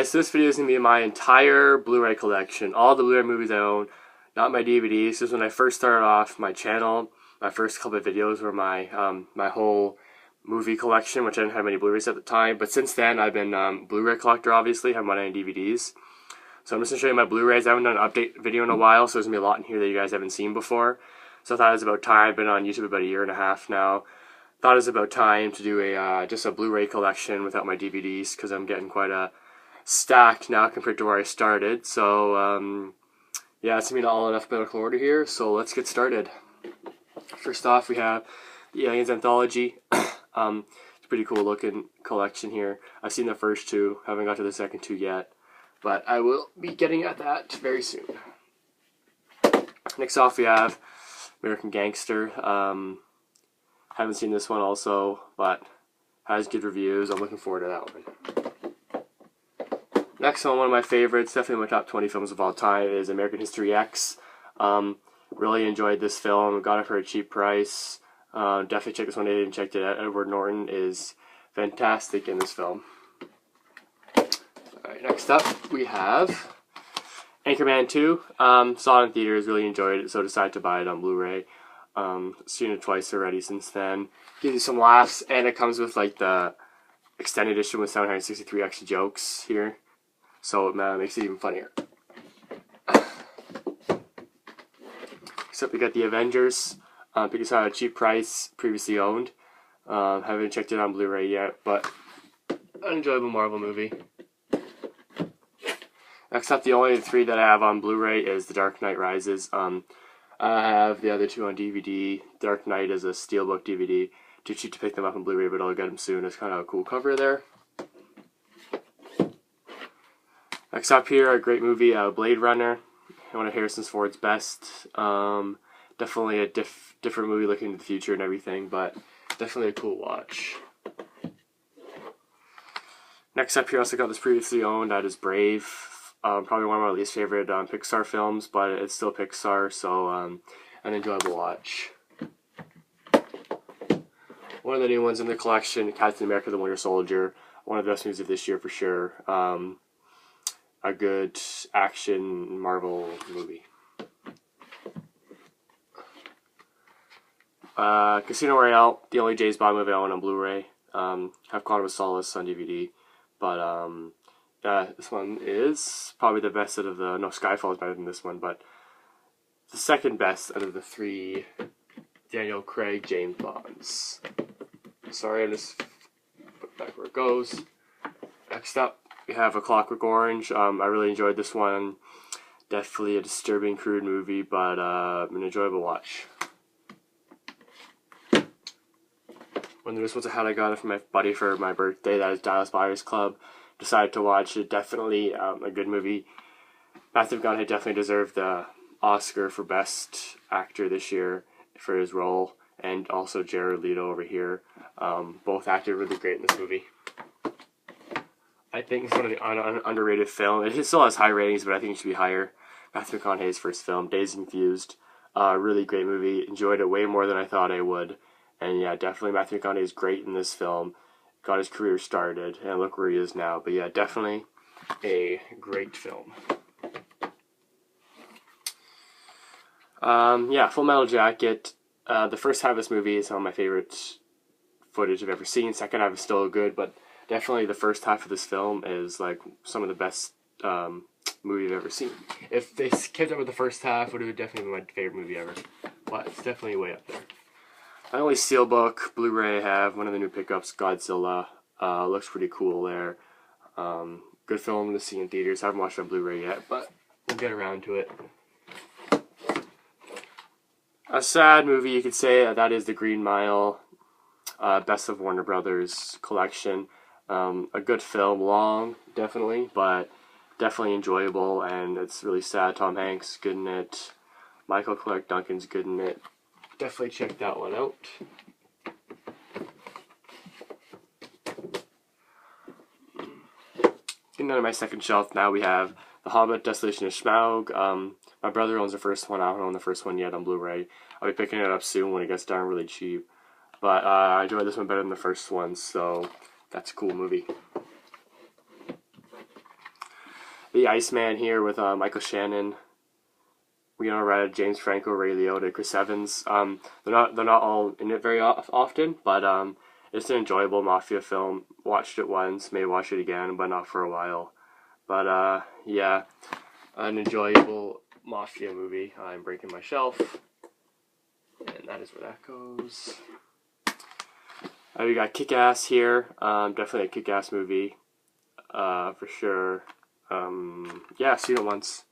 guys, so this video is going to be my entire Blu-ray collection. All the Blu-ray movies I own, not my DVDs. This is when I first started off my channel. My first couple of videos were my my whole movie collection, which I didn't have many Blu-rays at the time. But since then, I've been Blu-ray collector, obviously. I haven't bought any DVDs. So I'm just going to show you my Blu-rays. I haven't done an update video in a while, so there's going to be a lot in here that you guys haven't seen before. So I thought it was about time. I've been on YouTube about a year and a half now. Thought it was about time to do a just a Blu-ray collection without my DVDs, because I'm getting quite a stacked now compared to where I started. So yeah, it's gonna be not all in alphabetical order here, so let's get started. First off, we have the Aliens Anthology. It's a pretty cool looking collection here. I've seen the first two, haven't got to the second two yet, but I will be getting at that very soon. Next off, we have American Gangster. Haven't seen this one also, but has good reviews. I'm looking forward to that one. Next one of my favorites, definitely my top 20 films of all time, is American History X. Really enjoyed this film, got it for a cheap price. Definitely check this one out. I didn't check it out. Edward Norton is fantastic in this film. Alright, next up we have Anchorman 2. Saw it in theaters, really enjoyed it, so decided to buy it on Blu-ray. Seen it twice already since then. Gives you some laughs, and it comes with like the extended edition with 763 extra jokes here. So it makes it even funnier. Except we got the Avengers. Picked this out at a cheap price, previously owned. Haven't checked it on Blu-ray yet, but an enjoyable Marvel movie. Next up, the only three that I have on Blu-ray is The Dark Knight Rises. I have the other two on DVD. Dark Knight is a Steelbook DVD. Too cheap to pick them up on Blu-ray, but I'll get them soon. It's kind of a cool cover there. Next up here, a great movie, Blade Runner. One of Harrison Ford's best. Definitely a different movie looking into the future and everything, but definitely a cool watch. Next up here, also got this previously owned. That is Brave. Probably one of my least favorite Pixar films, but it's still Pixar, so an enjoyable watch. One of the new ones in the collection, Captain America: The Winter Soldier. One of the best movies of this year for sure. A good action Marvel movie. Casino Royale, the only James Bond movie I own on Blu-ray. Have Quantum of Solace on DVD, but this one is probably the best out of the. No, Skyfall is better than this one, but the second best out of the three Daniel Craig James Bonds. Sorry, I'm just put back where it goes. Next up, we have A Clockwork Orange. I really enjoyed this one. Definitely a disturbing, crude movie, but an enjoyable watch. One of the newest ones I had, I got it from my buddy for my birthday. That is Dallas Buyers Club. Decided to watch it. Definitely a good movie. Matthew McConaughey definitely deserved the Oscar for Best Actor this year for his role, and also Jared Leto over here. Both acted really great in this movie. I think it's one of the underrated films. It still has high ratings, but I think it should be higher. Matthew McConaughey's first film, Dazed and Confused. Really great movie. Enjoyed it way more than I thought I would. And yeah, definitely Matthew McConaughey is great in this film. Got his career started, and look where he is now. But yeah, definitely a great film. Yeah, Full Metal Jacket. The first half of this movie is some of my favorite footage I've ever seen. Second half is still good, but definitely the first half of this film is like some of the best movie I've ever seen. If they kept up with the first half, it would definitely be my favorite movie ever. But it's definitely way up there. My only Steelbook Blu-ray I have, one of the new pickups, Godzilla. Looks pretty cool there. Good film to see in theaters. I haven't watched it on Blu-ray yet, but we'll get around to it. A sad movie, you could say, that is The Green Mile. Best of Warner Brothers collection. A good film, long, definitely, but definitely enjoyable, and it's really sad. Tom Hanks good in it. Michael Clarke Duncan's good in it. Definitely check that one out. Getting out of my second shelf, now we have The Hobbit, Desolation of Smaug. My brother owns the first one. I don't own the first one yet on Blu-ray. I'll be picking it up soon when it gets down really cheap. But I enjoyed this one better than the first one, so that's a cool movie. The Iceman here with Michael Shannon, Winona Ryder, James Franco, Ray Liotta, Chris Evans. They're not all in it very often, but it's an enjoyable mafia film. Watched it once, may watch it again, but not for a while. But yeah, an enjoyable mafia movie. I'm breaking my shelf, and that is where that goes. We got Kick-Ass here. Definitely a Kick-Ass movie, for sure. Yeah, seen it once.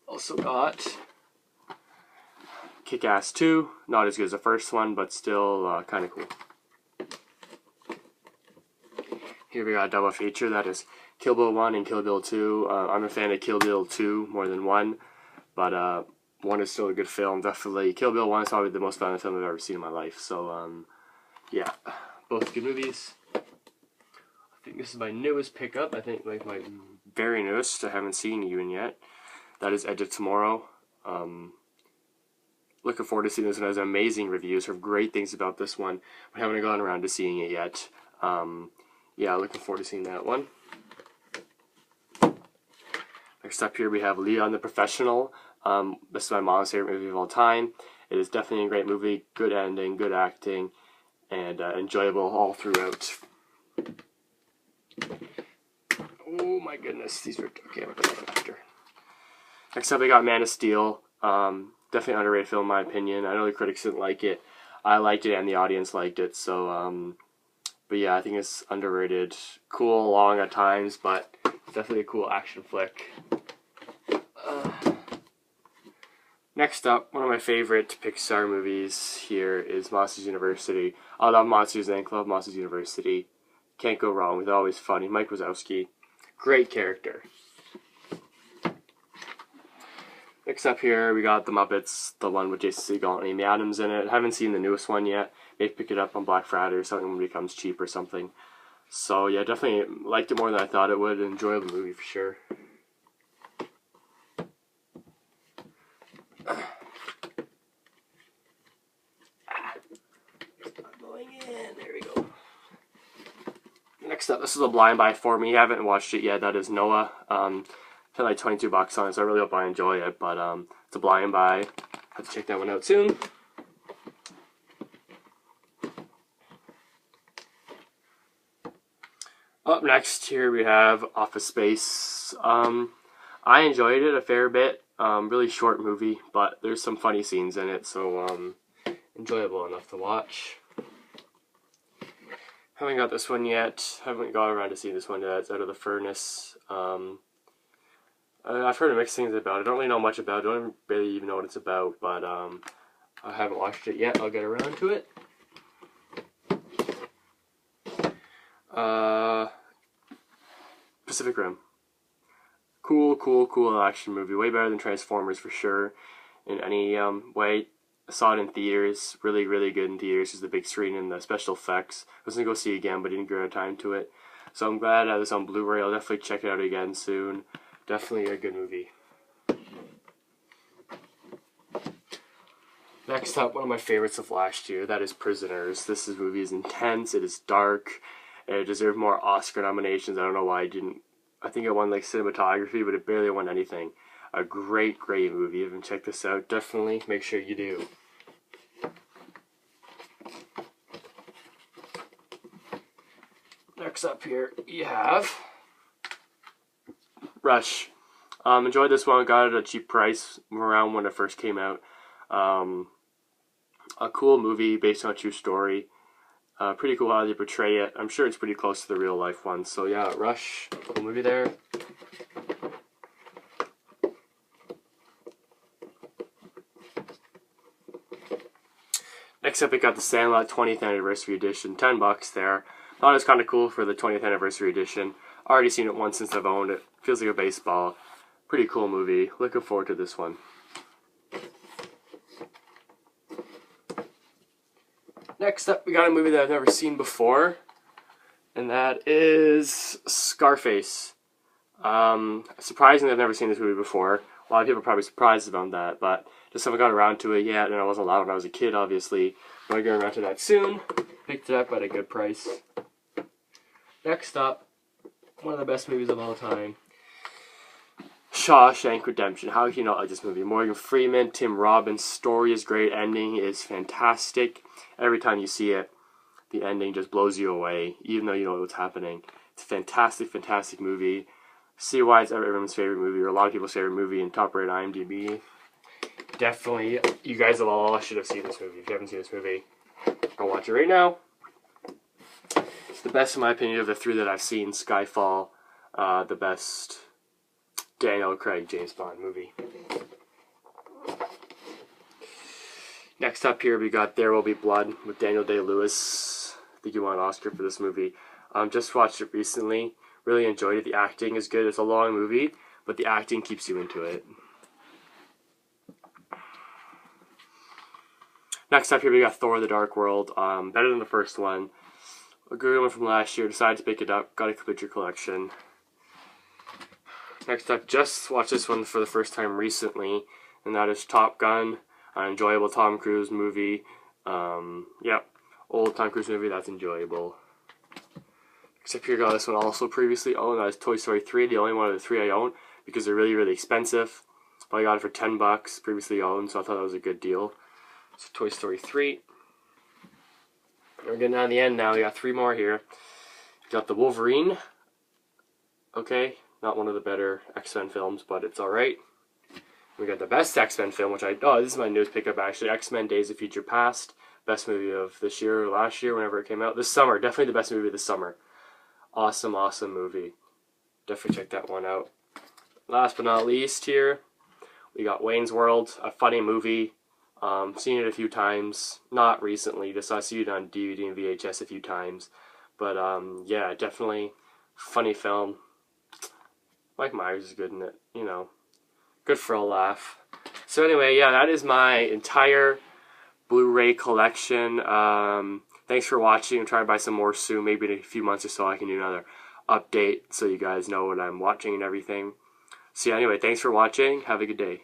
Also got Kick-Ass 2. Not as good as the first one, but still kind of cool. Here we got a double feature. That is Kill Bill 1 and Kill Bill 2. I'm a fan of Kill Bill 2 more than 1, but 1 is still a good film. Definitely. Kill Bill 1 is probably the most violent film I've ever seen in my life. So, yeah, both good movies. I think this is my newest pickup. I think like my very newest. I haven't seen even yet. That is Edge of Tomorrow. Looking forward to seeing this one. It has amazing reviews. Heard great things about this one. I haven't gotten around to seeing it yet. Yeah, looking forward to seeing that one. Next up here we have Leon the Professional. This is my mom's favorite movie of all time. It is definitely a great movie. Good ending, good acting, and enjoyable all throughout. Oh my goodness, these are okay. I'm gonna put that after. Next up, we got Man of Steel. Definitely underrated film in my opinion. I know the critics didn't like it. I liked it, and the audience liked it. So, but yeah, I think it's underrated. Cool, long at times, but definitely a cool action flick. Next up, one of my favorite Pixar movies here is Monsters University. I love Monsters Inc. Love Monsters University. Can't go wrong with it. Always funny. Mike Wazowski, great character. Next up here, we got The Muppets, the one with Jason Segel and Amy Adams in it. I haven't seen the newest one yet. Maybe pick it up on Black Friday or something when it becomes cheap or something. So yeah, definitely liked it more than I thought it would. Enjoyable movie for sure. Going in. There we go. Next up, this is a blind buy for me. I haven't watched it yet. That is Noah. Spent like $22 on it, so I really hope I enjoy it. But it's a blind buy. Have to check that one out soon. Up next here we have Office Space. I enjoyed it a fair bit. Really short movie, but there's some funny scenes in it, so enjoyable enough to watch. Haven't got this one yet. Haven't got around to seeing this one yet. It's Out of the Furnace. I've heard mixed things about it. I don't really know much about it. I don't really even know what it's about, but I haven't watched it yet. I'll get around to it. Pacific Rim. Cool action movie. Way better than Transformers for sure. In any way. I saw it in theaters. Really good in theaters. Because the big screen and the special effects. I was going to go see it again, but didn't get time to it. So I'm glad I have this on Blu-ray. I'll definitely check it out again soon. Definitely a good movie. Next up, one of my favorites of last year. That is Prisoners. This movie is intense. It is dark. It deserved more Oscar nominations. I don't know why it didn't. I think it won like cinematography, but it barely won anything. A great movie. If you haven't checked this out, definitely make sure you do. Next up here, you have Rush. Enjoyed this one. Got it at a cheap price around when it first came out. A cool movie based on a true story. Pretty cool how they portray it. I'm sure it's pretty close to the real life one. So yeah, Rush, cool movie there. Next up, we got the Sandlot 20th Anniversary Edition. $10 there. Thought it was kind of cool for the 20th Anniversary Edition. Already seen it once since I've owned it. Feels like a baseball. Pretty cool movie. Looking forward to this one. Next up, we got a movie that I've never seen before, and that is Scarface. Surprisingly, I've never seen this movie before. A lot of people are probably surprised about that, but just haven't got around to it yet, and I wasn't allowed when I was a kid, obviously. I'm going to get around to that soon. Picked it up at a good price. Next up, one of the best movies of all time. Shawshank Redemption. How can you not like this movie? Morgan Freeman, Tim Robbins' story is great. Ending is fantastic. Every time you see it, the ending just blows you away, even though you know what's happening. It's a fantastic, fantastic movie. See why it's everyone's favorite movie, or a lot of people's favorite movie, in top rated IMDb. Definitely, you guys all should have seen this movie. If you haven't seen this movie, go watch it right now. It's the best, in my opinion, of the three that I've seen. Skyfall, the best Daniel Craig James Bond movie. Next up here, we got There Will Be Blood with Daniel Day-Lewis. I think he won an Oscar for this movie. Just watched it recently. Really enjoyed it. The acting is good. It's a long movie, but the acting keeps you into it. Next up here, we got Thor: The Dark World. Better than the first one. A good one from last year. Decided to pick it up. Got a complete your collection. Next up, just watched this one for the first time recently, and that is Top Gun. An enjoyable Tom Cruise movie. Yep, old Tom Cruise movie that's enjoyable. Except here, got this one also previously owned. That is Toy Story 3, the only one of the three I own, because they're really, really expensive. But I got it for $10, previously owned, so I thought that was a good deal. So Toy Story 3. We're getting down to the end now. We got three more here. We got The Wolverine. Okay, not one of the better X-Men films, but it's alright. We got the best X-Men film, which this is my newest pickup actually. X-Men Days of Future Past. Best movie of this year or last year, whenever it came out. This summer, definitely the best movie of the summer. Awesome, awesome movie. Definitely check that one out. Last but not least here, we got Wayne's World, a funny movie. Seen it a few times, not recently, just I see it on DVD and VHS a few times. But yeah, definitely funny film. Mike Myers is good in it, you know. Good for a laugh. So anyway, yeah, that is my entire Blu-ray collection. Thanks for watching. I'm trying to buy some more soon. Maybe in a few months or so I can do another update so you guys know what I'm watching and everything. So yeah, anyway, thanks for watching. Have a good day.